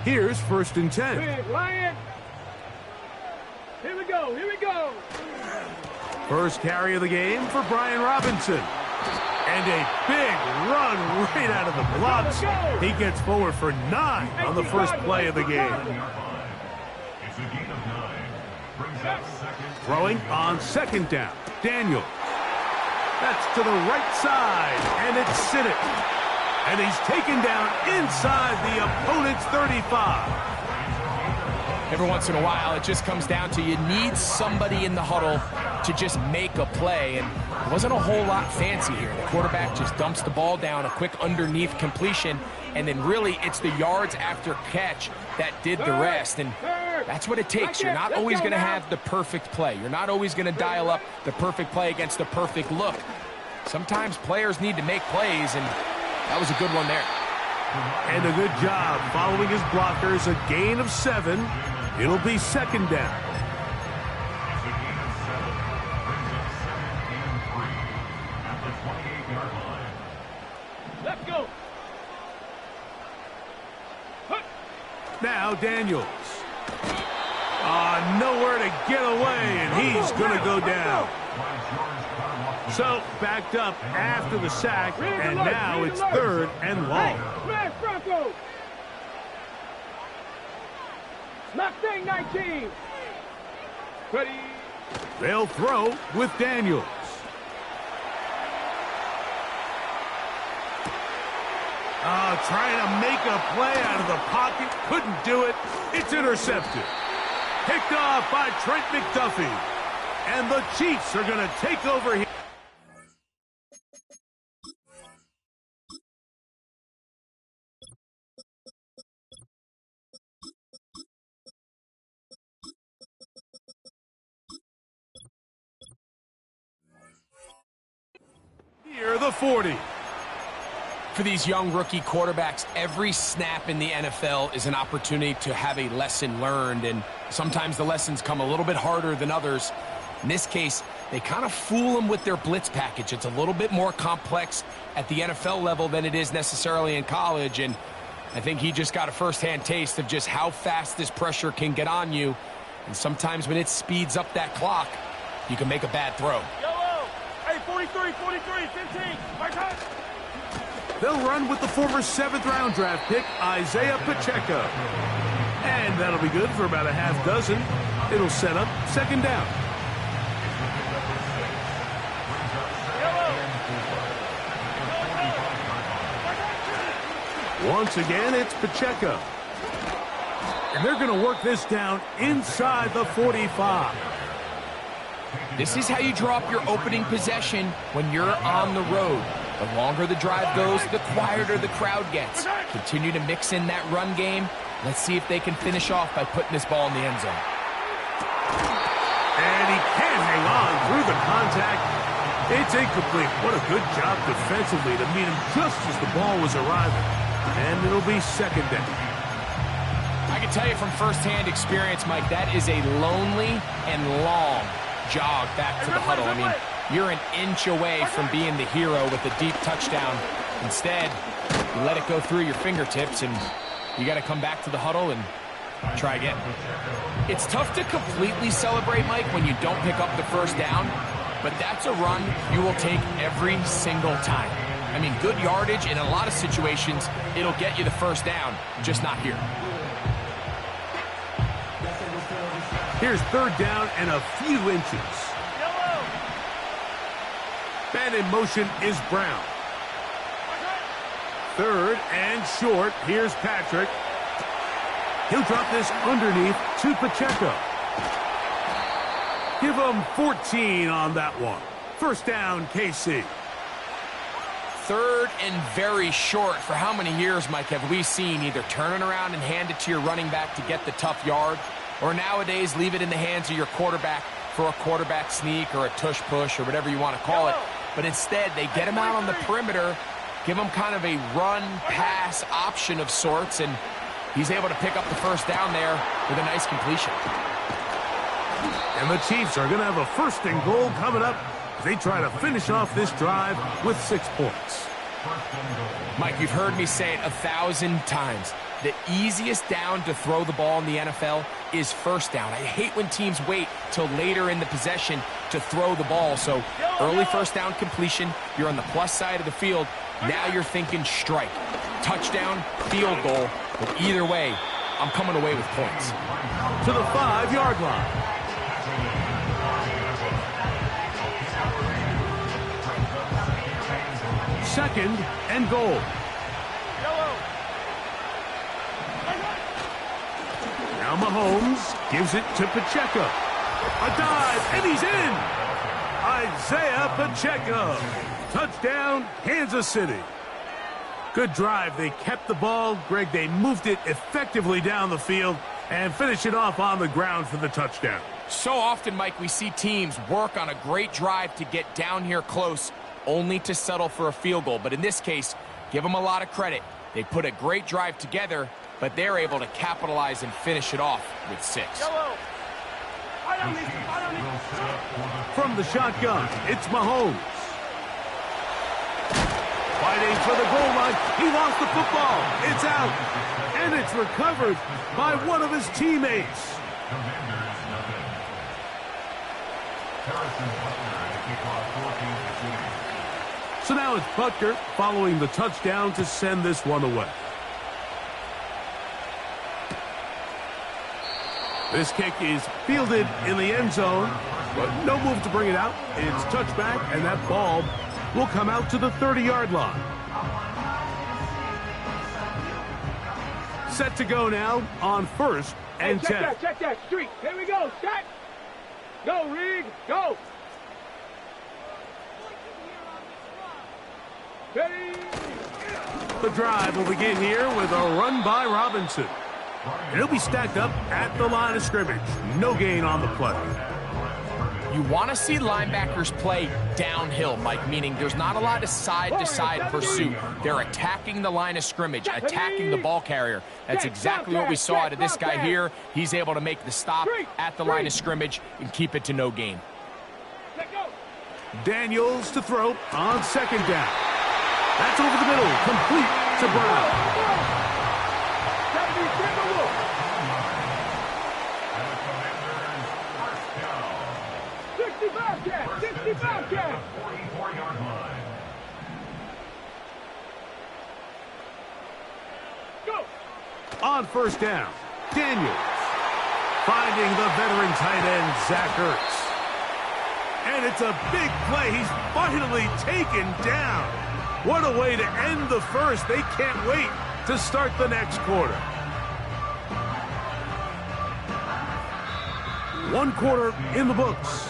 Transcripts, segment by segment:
Here's 1st and 10. Big Lion. Here we go. Here we go. First carry of the game for Brian Robinson. And a big run right out of the blocks. He gets forward for 9 on the first play of the game. Throwing on 2nd down. Daniel. That's to the right side, and it's Siddick. And he's taken down inside the opponent's 35. Every once in a while, it just comes down to you need somebody in the huddle to just make a play. And it wasn't a whole lot fancy here. The quarterback just dumps the ball down, a quick underneath completion, and then really it's the yards after catch that did the rest. And that's what it takes. You're not always going to have the perfect play. You're not always going to dial up the perfect play against the perfect look. Sometimes players need to make plays, and that was a good one there. And a good job following his blockers. A gain of 7. It'll be 2nd down. Let's go. Now Daniels. Nowhere to get away, and he's going to go down. So backed up after the sack, and now it's 3rd and long. Mustang 19. Ready. They'll throw with Daniels. Trying to make a play out of the pocket. Couldn't do it. It's intercepted. Picked off by Trent McDuffie. And the Chiefs are going to take over here. Here, the 40. For these young rookie quarterbacks, every snap in the NFL is an opportunity to have a lesson learned, and sometimes the lessons come a little bit harder than others. In this case, they kind of fool them with their blitz package. It's a little bit more complex at the NFL level than it is necessarily in college, and I think he just got a first-hand taste of just how fast this pressure can get on you, and sometimes when it speeds up that clock, you can make a bad throw. Yellow. Hey, 43, 15. My time. They'll run with the former 7th-round draft pick, Isaiah Pacheco. And that'll be good for about a half dozen. It'll set up 2nd down. Once again, it's Pacheco. And they're going to work this down inside the 45. This is how you draw up your opening possession when you're on the road. The longer the drive goes, the quieter the crowd gets. Continue to mix in that run game. Let's see if they can finish off by putting this ball in the end zone. And he can't hang on through the contact. It's incomplete. What a good job defensively to meet him just as the ball was arriving. And it'll be 2nd down. I can tell you from firsthand experience, Mike, that is a lonely and long jog back to the huddle. I mean, you're an inch away from being the hero with a deep touchdown. Instead, you let it go through your fingertips, and you got to come back to the huddle and try again. It's tough to completely celebrate, Mike, when you don't pick up the first down, but that's a run you will take every single time. I mean, good yardage in a lot of situations, it'll get you the first down, just not here. Here's 3rd down and a few inches. And in motion is Brown. 3rd and short. Here's Patrick. He'll drop this underneath to Pacheco. Give him 14 on that one. 1st down, KC. 3rd and very short. For how many years, Mike, have we seen either turn it around and hand it to your running back to get the tough yard, or nowadays leave it in the hands of your quarterback for a quarterback sneak or a tush push or whatever you want to call it. But instead, they get him out on the perimeter, give him kind of a run-pass option of sorts, and he's able to pick up the first down there with a nice completion. And the Chiefs are going to have a 1st and goal coming up as they try to finish off this drive with 6 points. Mike, you've heard me say it 1,000 times. the easiest down to throw the ball in the NFL is first down. I hate when teams wait till later in the possession to throw the ball. So early first down completion, you're on the plus side of the field. Now you're thinking strike, touchdown, field goal. But either way, I'm coming away with points. To the 5-yard line. Second and goal. Now Mahomes gives it to Pacheco. A dive, and he's in. Isaiah Pacheco. Touchdown, Kansas City. Good drive. They kept the ball. Greg, they moved it effectively down the field and finished it off on the ground for the touchdown. So often, Mike, we see teams work on a great drive to get down here close, only to settle for a field goal. But in this case, give them a lot of credit. They put a great drive together, but they're able to capitalize and finish it off with 6. From the shotgun, it's Mahomes. Fighting for the goal line. He lost the football. It's out. And it's recovered by one of his teammates. So now it's Butker following the touchdown to send this one away. This kick is fielded in the end zone, but no move to bring it out. It's touchback, and that ball will come out to the 30-yard line. Set to go now on first and 10. Check that streak. Here we go. Set. Go, Reed. Go. Ready. The drive will begin here with a run by Robinson. And he'll be stacked up at the line of scrimmage. No gain on the play. You want to see linebackers play downhill, Mike, meaning there's not a lot of side-to-side pursuit. They're attacking the line of scrimmage, attacking the ball carrier. That's exactly what we saw out of this guy here. He's able to make the stop at the line of scrimmage and keep it to no gain. Daniels to throw on second down. That's over the middle, complete to Brown. 65 catch. Go. On first down, Daniels finding the veteran tight end, Zach Ertz. And it's a big play. He's finally taken down. What a way to end the first. They can't wait to start the next quarter. One quarter in the books.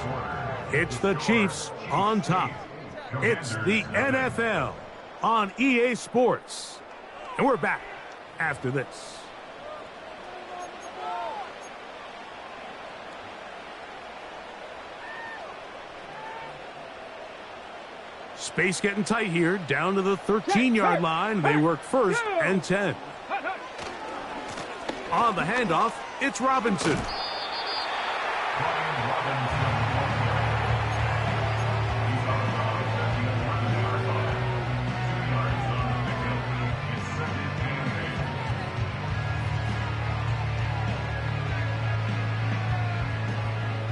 It's the Chiefs on top. It's the NFL on EA Sports. And we're back after this. Space getting tight here, down to the 13-yard line. They work first and 10. On the handoff, it's Robinson.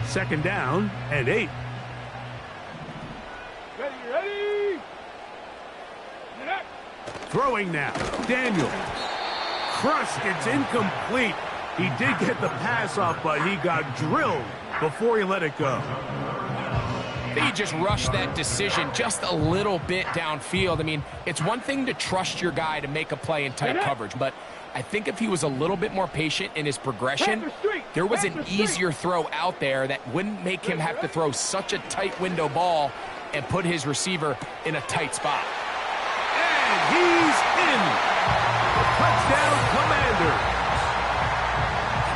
Second down and 8. Ready. Throwing now. Daniels. Crushed. It's incomplete. He did get the pass off, but he got drilled before he let it go. He just rushed that decision just a little bit downfield. I mean, it's one thing to trust your guy to make a play in tight coverage, but I think if he was a little bit more patient in his progression, there was an easier throw out there that wouldn't make him have to throw such a tight window ball and put his receiver in a tight spot. And he's in. Touchdown, Commanders.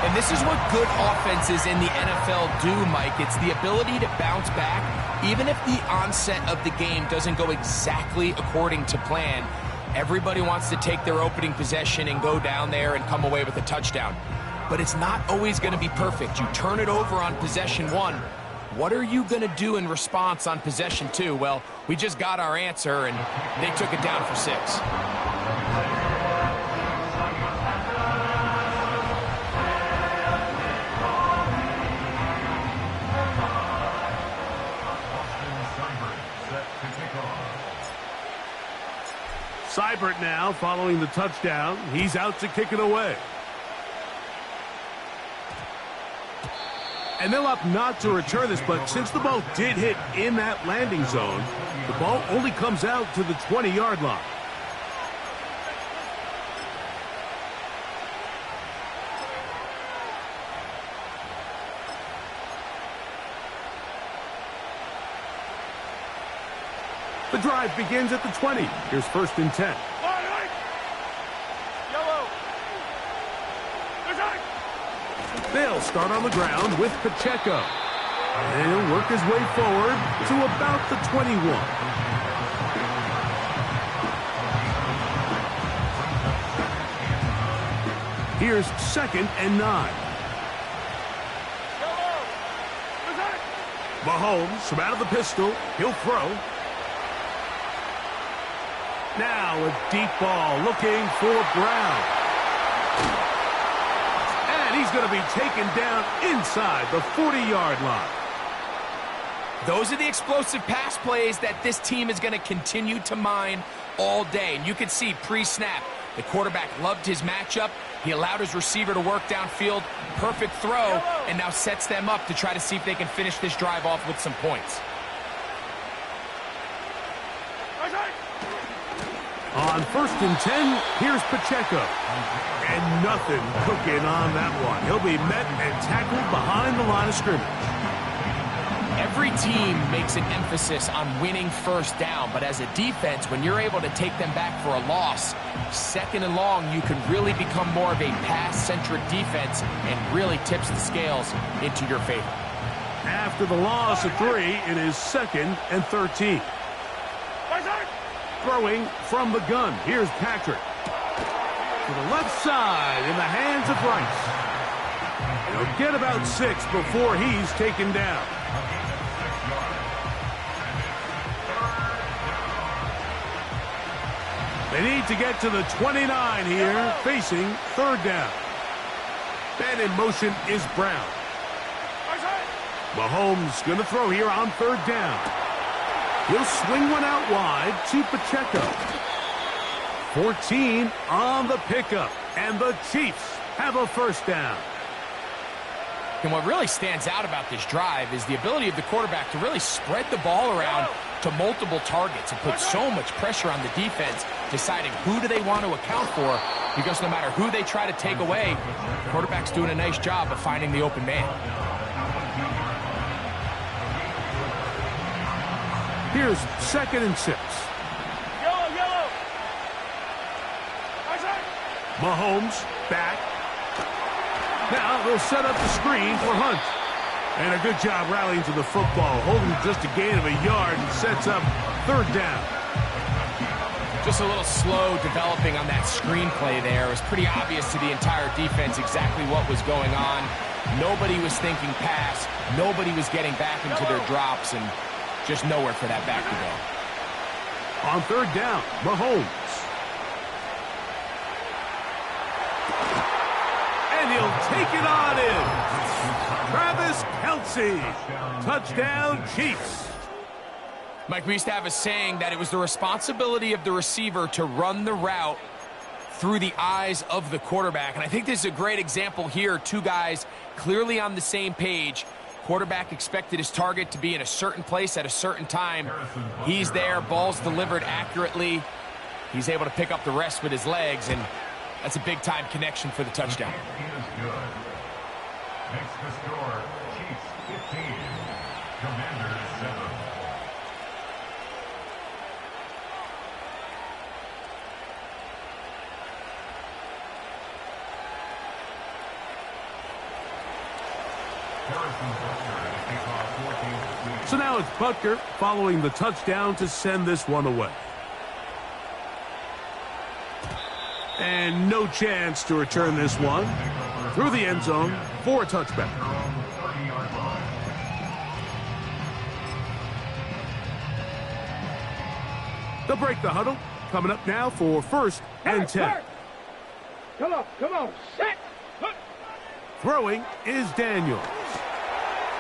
And this is what good offenses in the NFL do, Mike. It's the ability to bounce back, even if the onset of the game doesn't go exactly according to plan. Everybody wants to take their opening possession and go down there and come away with a touchdown. But it's not always going to be perfect. You turn it over on possession 1. What are you going to do in response on possession 2? Well, we just got our answer, and they took it down for 6. Seibert now following the touchdown. He's out to kick it away. And they'll opt not to return this, but since the ball did hit in that landing zone, the ball only comes out to the 20-yard line. The drive begins at the 20. Here's 1st and 10. They'll start on the ground with Pacheco. And he'll work his way forward to about the 21. Here's 2nd and 9. Mahomes from out of the pistol. He'll throw. Now a deep ball looking for Brown. And he's going to be taken down inside the 40-yard line. Those are the explosive pass plays that this team is going to continue to mine all day. And you can see pre-snap, the quarterback loved his matchup. He allowed his receiver to work downfield. Perfect throw, and now sets them up to try to see if they can finish this drive off with some points. On 1st and 10, here's Pacheco. And nothing cooking on that one. He'll be met and tackled behind the line of scrimmage. Every team makes an emphasis on winning first down, but as a defense, when you're able to take them back for a loss, 2nd and long, you can really become more of a pass-centric defense and really tips the scales into your favor. After the loss of 3, it is 2nd and 13. Throwing from the gun. Here's Patrick. To the left side in the hands of Rice. He'll get about 6 before he's taken down. They need to get to the 29 here, facing 3rd down. And in motion is Brown. Mahomes going to throw here on 3rd down. He'll swing one out wide to Pacheco. 14 on the pickup, and the Chiefs have a 1st down. And what really stands out about this drive is the ability of the quarterback to really spread the ball around to multiple targets and put so much pressure on the defense, deciding who do they want to account for, because no matter who they try to take away, the quarterback's doing a nice job of finding the open man. Here's 2nd and 6. Yellow. Mahomes back. Now they'll set up the screen for Hunt. And a good job rallying to the football, holding just a gain of a yard and sets up 3rd down. Just a little slow developing on that screenplay there. It was pretty obvious to the entire defense exactly what was going on. Nobody was thinking pass. Nobody was getting back into their drops, and just nowhere for that back to go. On 3rd down, Mahomes. And he'll take it on in. Travis Kelce. Touchdown, Chiefs. Mike, we used to have a saying that it was the responsibility of the receiver to run the route through the eyes of the quarterback. And I think this is a great example here. 2 guys clearly on the same page. Quarterback expected his target to be in a certain place at a certain time. He's there, ball's delivered accurately. He's able to pick up the rest with his legs, and that's a big-time connection for the touchdown. Makes the score, Chiefs 15, Commanders 7. So now it's Butker following the touchdown to send this one away. And no chance to return this one through the end zone for a touchback. They'll break the huddle. Coming up now for 1st and 10. Come on, set. Throwing is Daniels.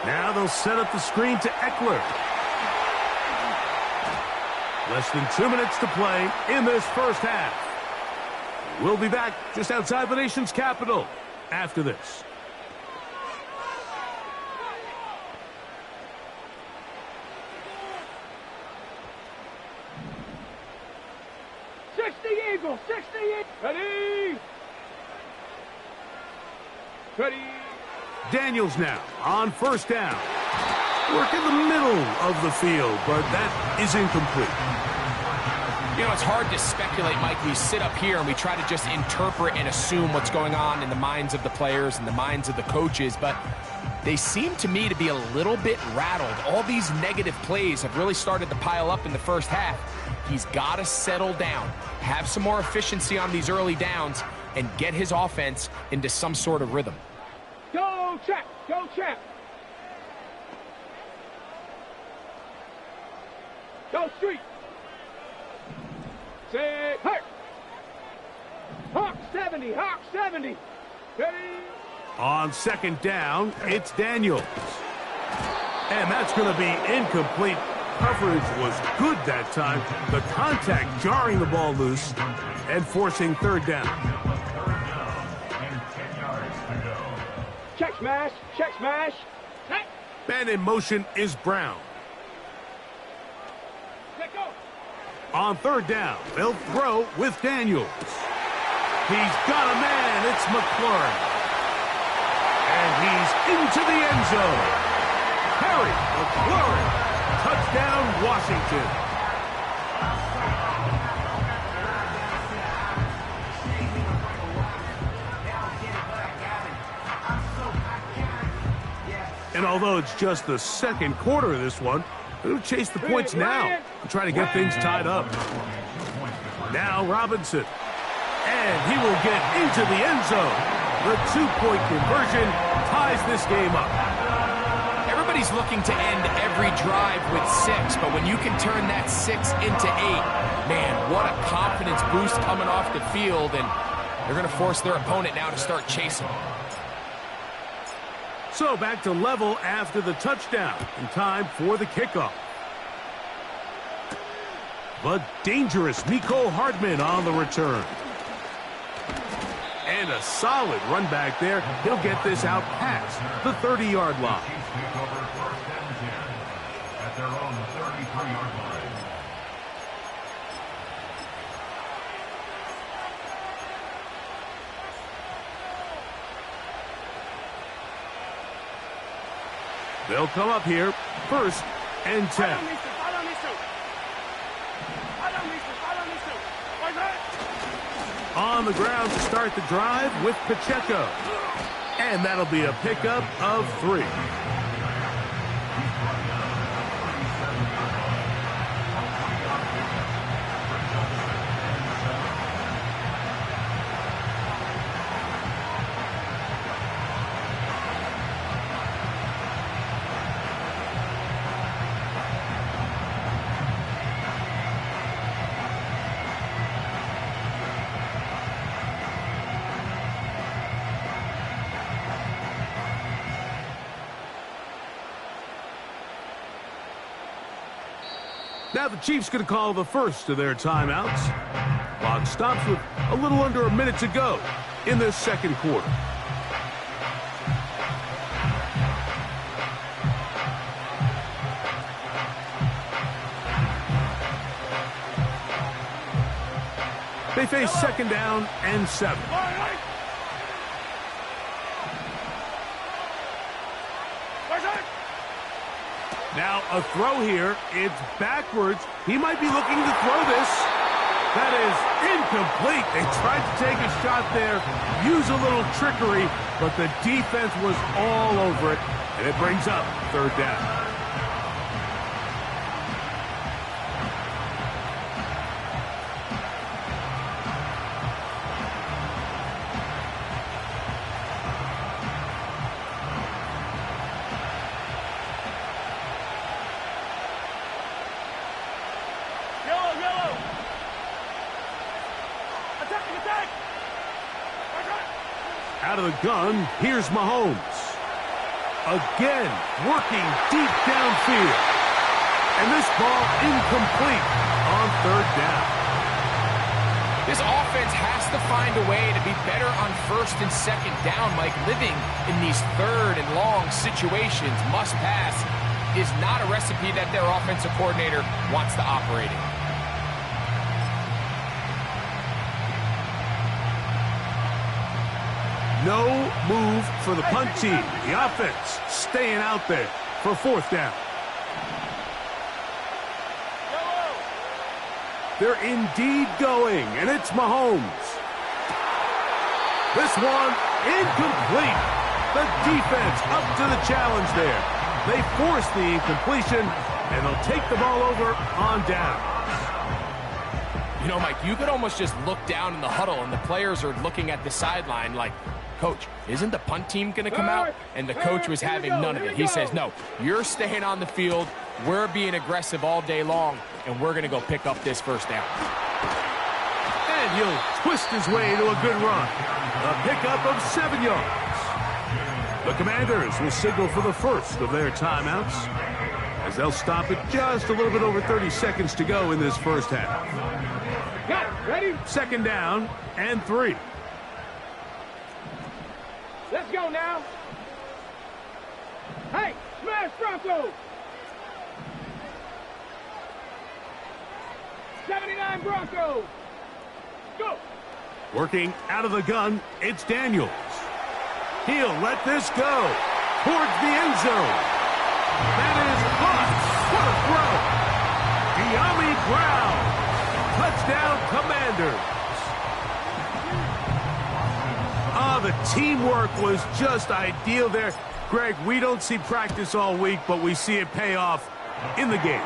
Now they'll set up the screen to Eckler. Less than 2 minutes to play in this first half. We'll be back just outside the nation's capital after this. Eagle, 68. Ready? Ready. Daniels now on first down. Work in the middle of the field, but that is incomplete. You know, it's hard to speculate, Mike. We sit up here and we try to just interpret and assume what's going on in the minds of the players and the minds of the coaches, but they seem to me to be a little bit rattled. All these negative plays have really started to pile up in the first half. He's got to settle down, have some more efficiency on these early downs, and get his offense into some sort of rhythm. Go, check. Go, check. Go, street. Say, Hawk. Hawk 70, Hawk 70. Ready? On second down, it's Daniels. And that's going to be incomplete. Coverage was good that time. The contact jarring the ball loose and forcing third down. Check smash, check smash. Man in motion is Brown. Let go. On third down, they'll throw with Daniels. He's got a man. It's McLaurin. And he's into the end zone. Harry McLaurin. Touchdown, Washington. And although it's just the second quarter of this one, we'll chase the points now and try to get things tied up. Now Robinson. And he will get into the end zone. The two-point conversion ties this game up. Everybody's looking to end every drive with 6, but when you can turn that 6 into 8, man, what a confidence boost coming off the field, and they're going to force their opponent now to start chasing. So back to level after the touchdown, in time for the kickoff. The dangerous Mecole Hardman on the return. And a solid run back there. He'll get this out past the 30-yard line. At their own 33-yard line. They'll come up here, 1st and 10. On the ground to start the drive with Pacheco. And that'll be a pickup of 3. Now the Chiefs going to call the first of their timeouts. Clock stops with a little under a minute to go in this second quarter. They face second down and 7. Now a throw here. It's backwards. He might be looking to throw this. That is incomplete. They tried to take a shot there, use a little trickery, but the defense was all over it, and it brings up third down. Out of the gun, here's Mahomes. Again, working deep downfield. And this ball incomplete. on third down. This offense has to find a way to be better on first and second down, Mike. Living in these third and long situations, must pass, is not a recipe that their offensive coordinator wants to operate in. No move for the punt team. The offense staying out there for fourth down. They're indeed going, and it's Mahomes. This one incomplete. The defense up to the challenge there. They force the incompletion, and they'll take the ball over on down. You know, Mike, you could almost just look down in the huddle, and the players are looking at the sideline like, Coach, isn't the punt team going to come out? And the coach was having none of it. He says, no, you're staying on the field. We're being aggressive all day long, and we're going to go pick up this first down. And he'll twist his way to a good run. A pickup of 7 yards. The Commanders will signal for the first of their timeouts, as they'll stop it just a little bit over 30 seconds to go in this first half. Got it. Ready? Second down and 3. Let's go now. Hey, smash Broncos. 79 Broncos. Go. Working out of the gun, it's Daniels. He'll let this go towards the end zone. That is caught. What a throw. De'Ami Brown. Touchdown, Commanders. The teamwork was just ideal there. Greg, we don't see practice all week, but we see it pay off in the game.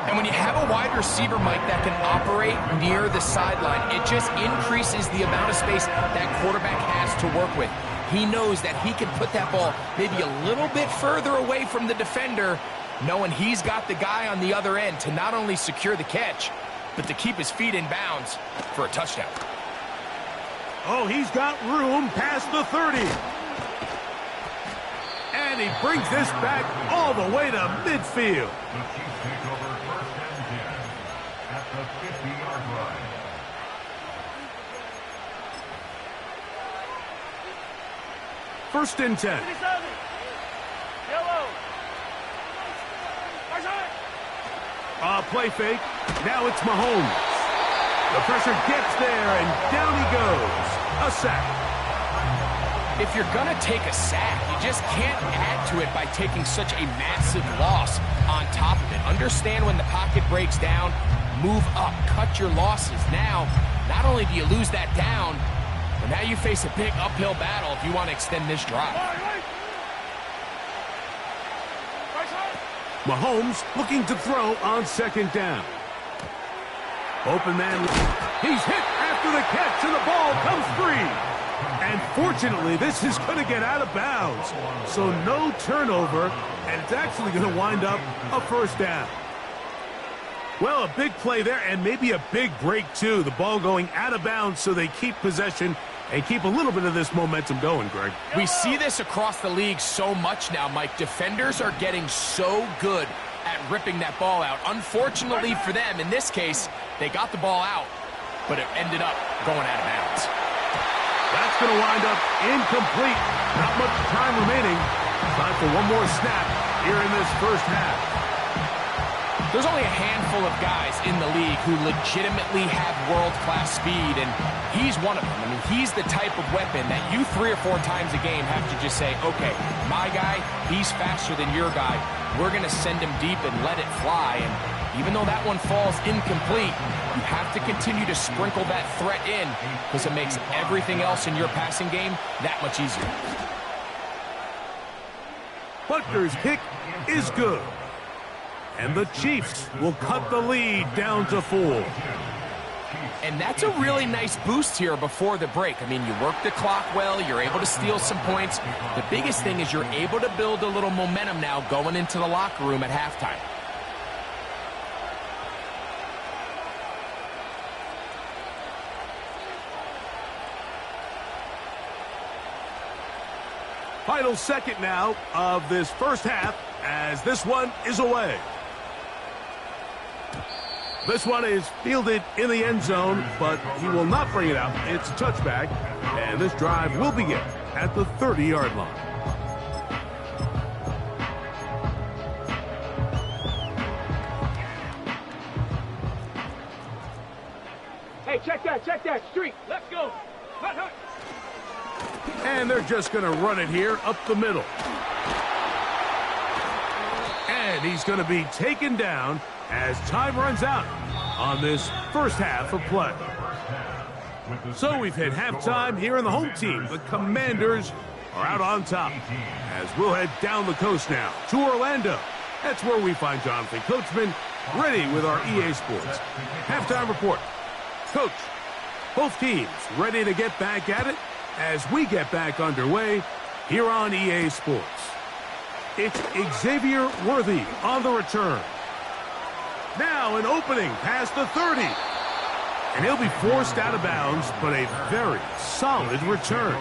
And when you have a wide receiver, Mike, that can operate near the sideline, it just increases the amount of space that quarterback has to work with. He knows that he can put that ball maybe a little bit further away from the defender, knowing he's got the guy on the other end to not only secure the catch, but to keep his feet in bounds for a touchdown. Oh, he's got room past the 30. And he brings this back all the way to midfield. The Chiefs take over first and 10 at the 50-yard line. First and 10. Yellow. Play fake. Now it's Mahomes. The pressure gets there, and down he goes. A sack. If you're going to take a sack, you just can't add to it by taking such a massive loss on top of it. Understand when the pocket breaks down, move up, cut your losses. Now, not only do you lose that down, but now you face a big uphill battle if you want to extend this drive. Mahomes looking to throw on second down. Open man. He's hit after the catch, and the ball comes free. And fortunately, this is going to get out of bounds. So no turnover, and it's actually going to wind up a first down. Well, a big play there, and maybe a big break, too. The ball going out of bounds so they keep possession and keep a little bit of this momentum going, Greg. We see this across the league so much now, Mike. Defenders are getting so good at ripping that ball out. Unfortunately for them, in this case, they got the ball out, but it ended up going out of bounds. That's going to wind up incomplete. Not much time remaining. Time for one more snap here in this first half. There's only a handful of guys in the league who legitimately have world-class speed, and he's one of them. I mean, he's the type of weapon that you 3 or 4 times a game have to just say, okay, my guy, he's faster than your guy. We're going to send him deep and let it fly. And even though that one falls incomplete, you have to continue to sprinkle that threat in because it makes everything else in your passing game that much easier. Butker's kick is good. And the Chiefs will cut the lead down to 4. And that's a really nice boost here before the break. I mean, you work the clock well, you're able to steal some points. The biggest thing is you're able to build a little momentum now going into the locker room at halftime. Final second now of this first half as this one is away. This one is fielded in the end zone, but he will not bring it out. It's a touchback, and this drive will begin at the 30-yard line. Hey, check that. Street. Let's go. Hut. And they're just going to run it here up the middle. And he's going to be taken down as time runs out on this first half of play. So we've hit halftime here in the home team. The Commanders are out on top. As we'll head down the coast now to Orlando. That's where we find Jonathan Coachman ready with our EA Sports halftime report. Coach, both teams ready to get back at it as we get back underway here on EA Sports. It's Xavier Worthy on the return. Now an opening past the 30. And he'll be forced out of bounds, but a very solid return.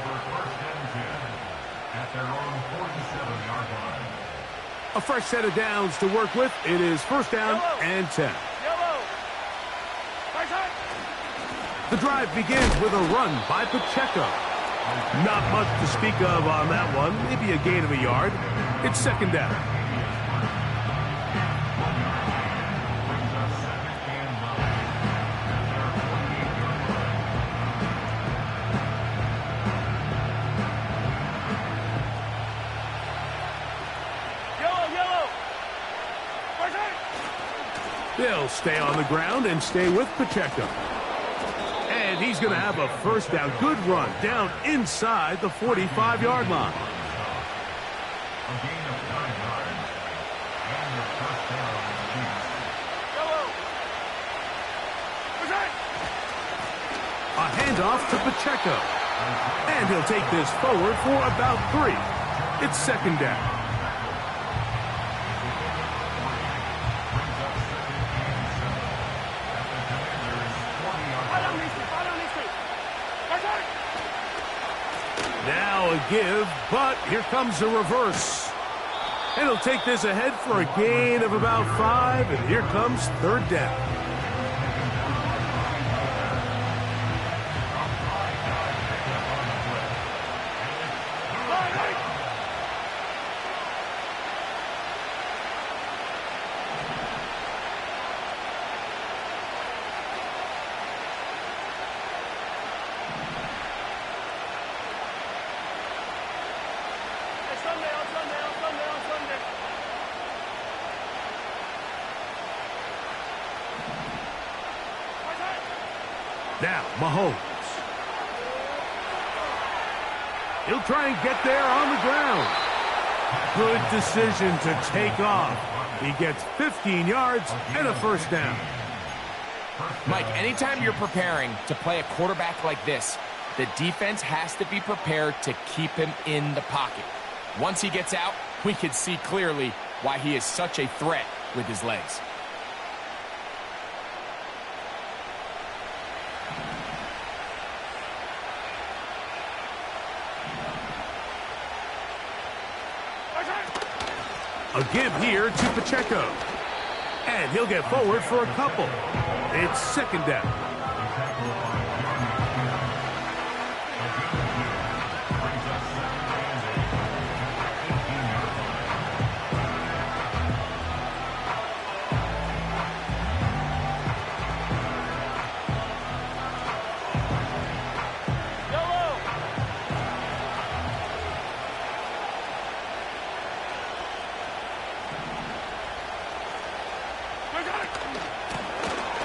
A fresh set of downs to work with. It is first down and 10. The drive begins with a run by Pacheco. Not much to speak of on that one. Maybe a gain of a yard. It's second down. They'll stay on the ground and stay with Pacheco. And he's going to have a first down. Good run down inside the 45-yard line. A handoff to Pacheco. And he'll take this forward for about 3. It's second down. Now a give, but here comes a reverse. And he'll take this ahead for a gain of about 5, and here comes third down. Now, Mahomes. He'll try and get there on the ground. Good decision to take off. He gets 15 yards and a first down. Mike, anytime you're preparing to play a quarterback like this, the defense has to be prepared to keep him in the pocket. Once he gets out, we can see clearly why he is such a threat with his legs. A give here to Pacheco. And he'll get forward for a couple. It's second down.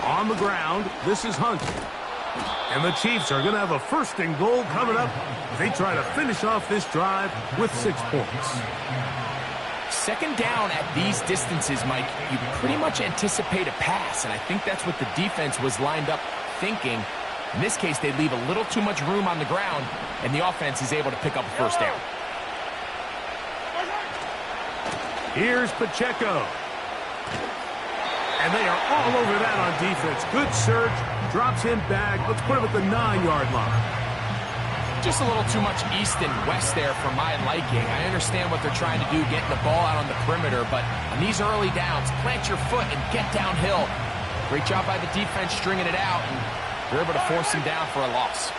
On the ground, this is Hunt. And the Chiefs are going to have a first and goal coming up. They try to finish off this drive with 6 points. Second down at these distances, Mike, you pretty much anticipate a pass, and I think that's what the defense was lined up thinking. In this case, they leave a little too much room on the ground, and the offense is able to pick up a first down. Here's Pacheco. And they are all over that on defense. Good search, drops him back. Let's put him at the 9-yard line. Just a little too much east and west there for my liking. I understand what they're trying to do, getting the ball out on the perimeter, but on these early downs, plant your foot and get downhill. Great job by the defense stringing it out, and they're able to force him down for a loss.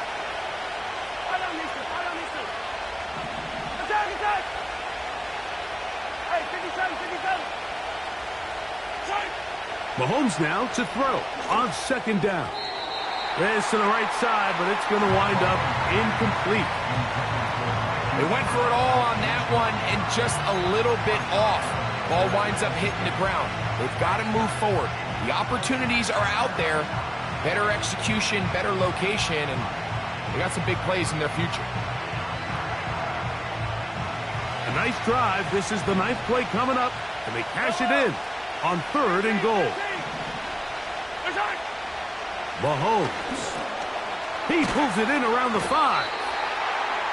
Mahomes now to throw on second down. This to the right side, but it's going to wind up incomplete. They went for it all on that one and just a little bit off. Ball winds up hitting the ground. They've got to move forward. The opportunities are out there. Better execution, better location, and they got some big plays in their future. A nice drive. This is the 9th play coming up, and they cash it in on 3rd and goal. Mahomes. He pulls it in around the 5.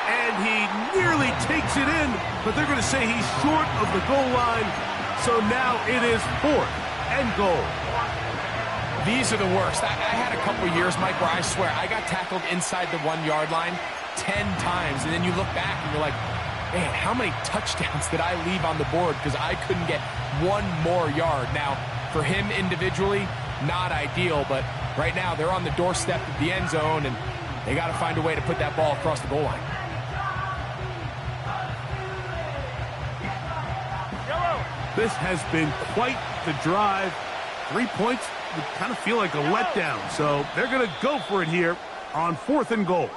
And he nearly takes it in, but they're going to say he's short of the goal line. So now it is 4th and goal. These are the worst. I had a couple years, Mike, where I swear I got tackled inside the 1-yard line 10 times. And then you look back and you're like, man, how many touchdowns did I leave on the board because I couldn't get one more yard? Now, for him individually, not ideal, but right now they're on the doorstep of the end zone, and they got to find a way to put that ball across the goal line. This has been quite the drive. 3 points would kind of feel like a letdown, so they're going to go for it here on 4th and goal.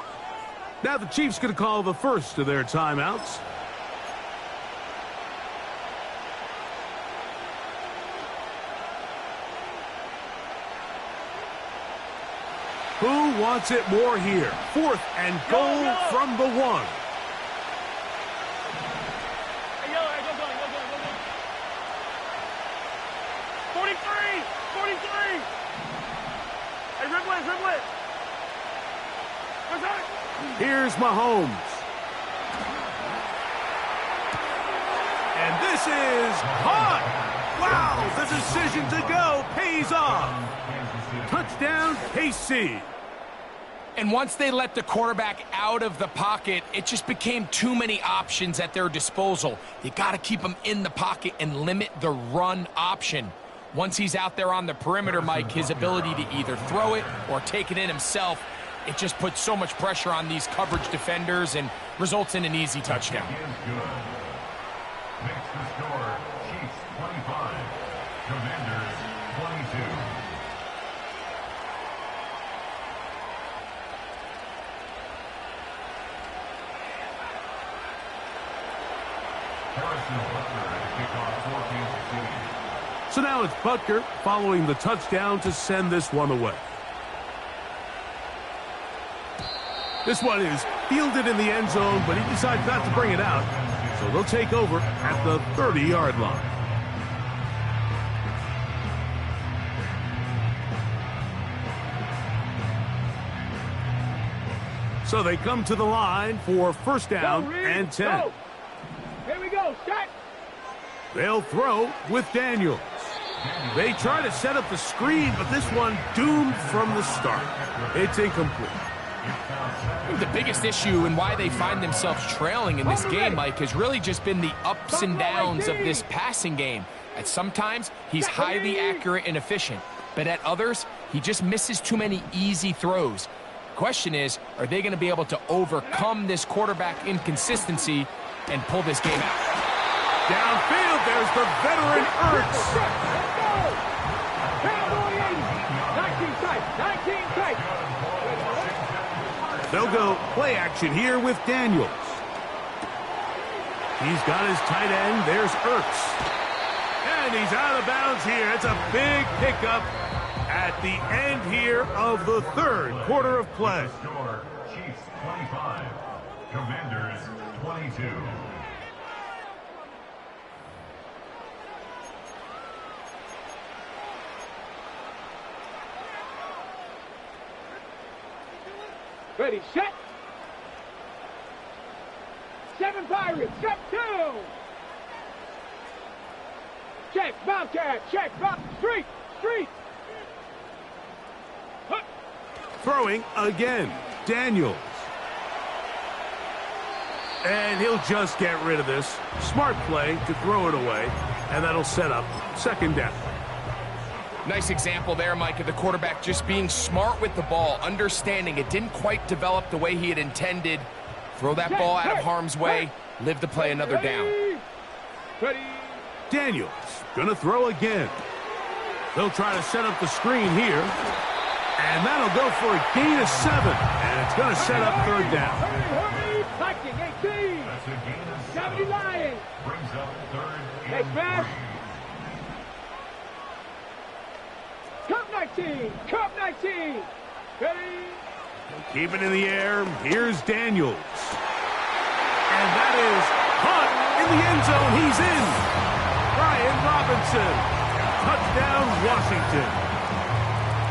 Now the Chiefs going to call the first of their timeouts. Who wants it more here? 4th and goal from the 1. Here's Mahomes. And this is caught. Wow, the decision to go pays off. Touchdown, KC. And once they let the quarterback out of the pocket, it just became too many options at their disposal. You got to keep him in the pocket and limit the run option. Once he's out there on the perimeter, Mike, his ability to either throw it or take it in himself, it just puts so much pressure on these coverage defenders and results in an easy touchdown. Makes the score Chiefs 25, Commanders 22. So now it's Butker following the touchdown to send this one away. This one is fielded in the end zone, but he decides not to bring it out. So they'll take over at the 30-yard line. So they come to the line for 1st down and 10. Go. Here we go. Set. They'll throw with Daniels. They try to set up the screen, but this one doomed from the start. It's incomplete. The biggest issue and why they find themselves trailing in this game, Mike, has really just been the ups and downs of this passing game. At sometimes, he's highly accurate and efficient, but at others, he just misses too many easy throws. Question is, are they going to be able to overcome this quarterback inconsistency and pull this game out? Downfield, there's the veteran Ertz. Cowboy 80. 19 tight. 19 tight. They'll go play action here with Daniels. He's got his tight end. There's Ertz. And he's out of bounds here. It's a big pickup at the end here of the 3rd quarter of play. Score Chiefs 25, Commanders 22. Ready, set. 7 Pirates, set 2. Check, Bobcat, check, street. Hup. Throwing again, Daniels. And he'll just get rid of this. Smart play to throw it away, and that'll set up 2nd down. Nice example there, Mike, of the quarterback just being smart with the ball, understanding it didn't quite develop the way he had intended. Throw that ball out of harm's way, live to play another down. Daniels gonna throw again. They'll try to set up the screen here. And that'll go for a gain of 7. And it's gonna set up third down. Hurry, touching, 18. That's a gain of 70 Lions. Brings up third Next and pass. 3. Cup 19. Cup 19. Ready. Keep it in the air. Here's Daniels. And that is caught in the end zone. He's in. Brian Robinson. Touchdown, Washington.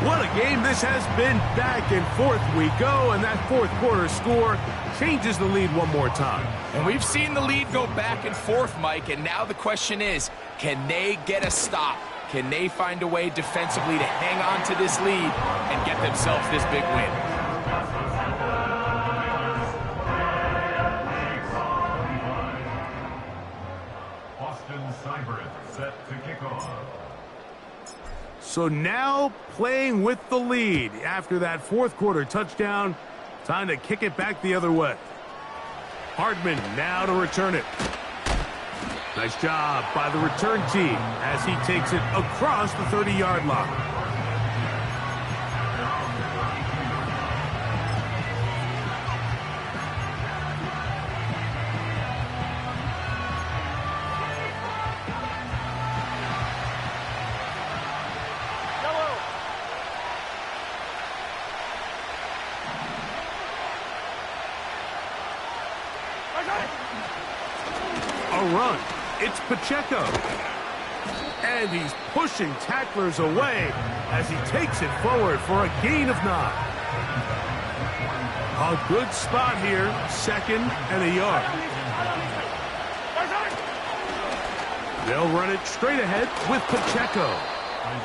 What a game this has been. Back and forth we go, and that fourth quarter score changes the lead one more time. And we've seen the lead go back and forth, Mike, and now the question is, can they get a stop? Can they find a way defensively to hang on to this lead and get themselves this big win? Austin Seibert set to kick off. So now playing with the lead after that fourth quarter touchdown. Time to kick it back the other way. Hardman now to return it. Nice job by the return team as he takes it across the 30-yard line. A run. It's Pacheco. And he's pushing tacklers away as he takes it forward for a gain of 9. A good spot here. 2nd and a yard. They'll run it straight ahead with Pacheco.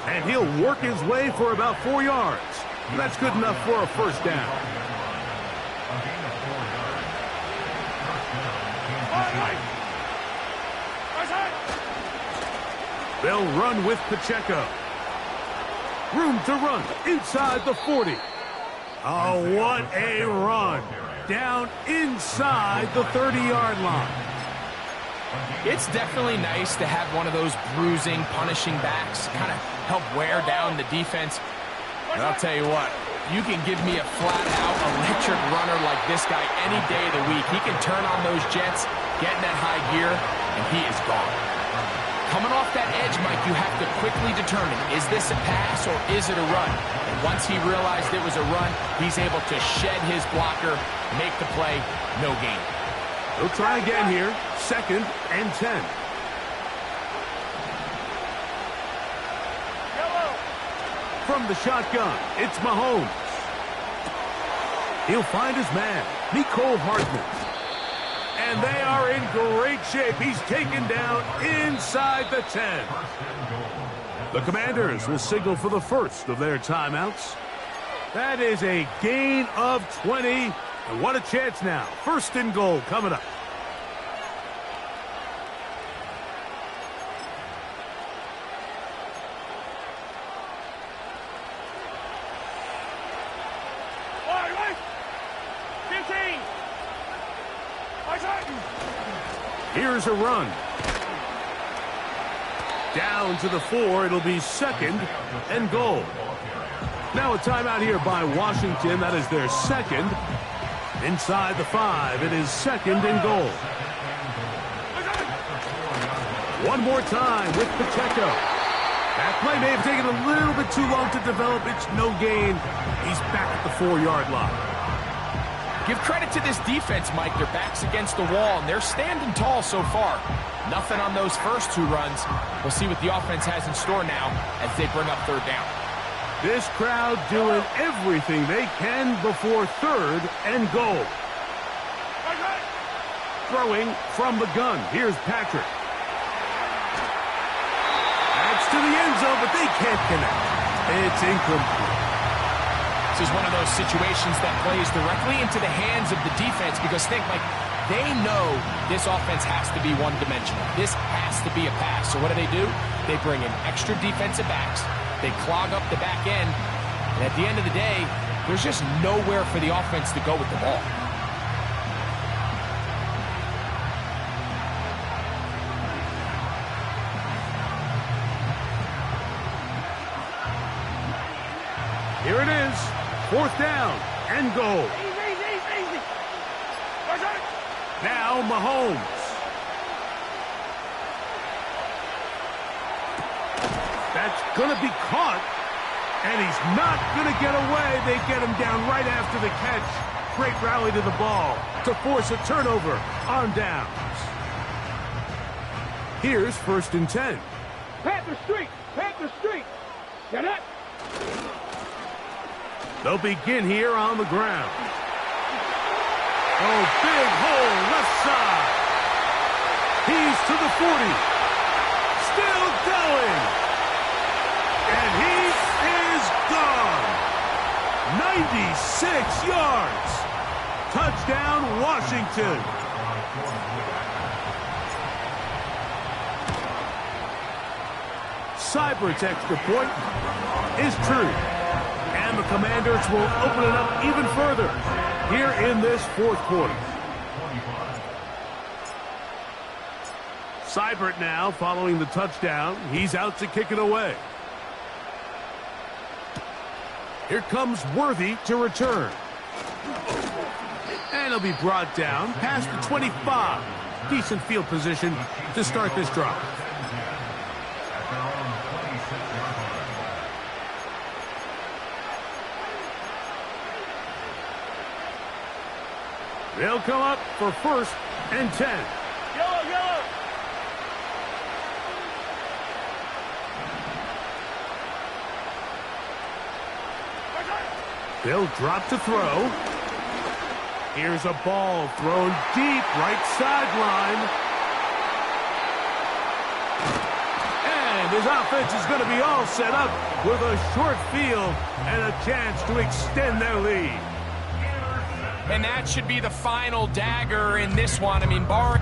And he'll work his way for about 4 yards. That's good enough for a first down. They'll run with Pacheco. Room to run inside the 40. Oh, what a run. Down inside the 30-yard line. It's definitely nice to have one of those bruising, punishing backs kind of help wear down the defense. And I'll tell you what, you can give me a flat-out electric runner like this guy any day of the week. He can turn on those jets, get in that high gear, and he is gone. Coming off that edge, Mike, you have to quickly determine, is this a pass or is it a run? And once he realized it was a run, he's able to shed his blocker, make the play, no gain. They'll try again here. 2nd and 10. From the shotgun, it's Mahomes. He'll find his man, Nicole Hardman. And they are in great shape. He's taken down inside the 10. The Commanders will signal for the first of their timeouts. That is a gain of 20. And what a chance now. 1st and goal coming up. Here's a run. Down to the 4. It'll be 2nd and goal. Now a timeout here by Washington. That is their 2nd. Inside the 5. It is 2nd and goal. One more time with Pacheco. That play may have taken a little bit too long to develop. It's no gain. He's back at the 4-yard line. Give credit to this defense, Mike. Their back's against the wall, and they're standing tall so far. Nothing on those first 2 runs. We'll see what the offense has in store now as they bring up 3rd down. This crowd doing everything they can before 3rd and goal. Throwing from the gun. Here's Patrick. That's to the end zone, but they can't connect. It's incomplete. This is one of those situations that plays directly into the hands of the defense because think, like, they know this offense has to be one-dimensional. This has to be a pass. So what do? They bring in extra defensive backs. They clog up the back end, and at the end of the day, there's just nowhere for the offense to go with the ball. Here it is, 4th down and goal. Easy. Now Mahomes. That's going to be caught, and he's not going to get away. They get him down right after the catch. Great rally to the ball to force a turnover on downs. Here's 1st and 10. Panther Street. Get it? They'll begin here on the ground. Oh, big hole left side. He's to the 40. Still going. And he is gone. 96 yards. Touchdown, Washington. Seibert's extra point is true. And the Commanders will open it up even further here in this 4th quarter. Seibert now following the touchdown. He's out to kick it away. Here comes Worthy to return. And he'll be brought down past the 25. Decent field position to start this drive. They'll come up for 1st and 10. Yellow. They'll drop to throw. Here's a ball thrown deep right sideline. And his offense is going to be all set up with a short field and a chance to extend their lead. And that should be the final dagger in this one. I mean, barring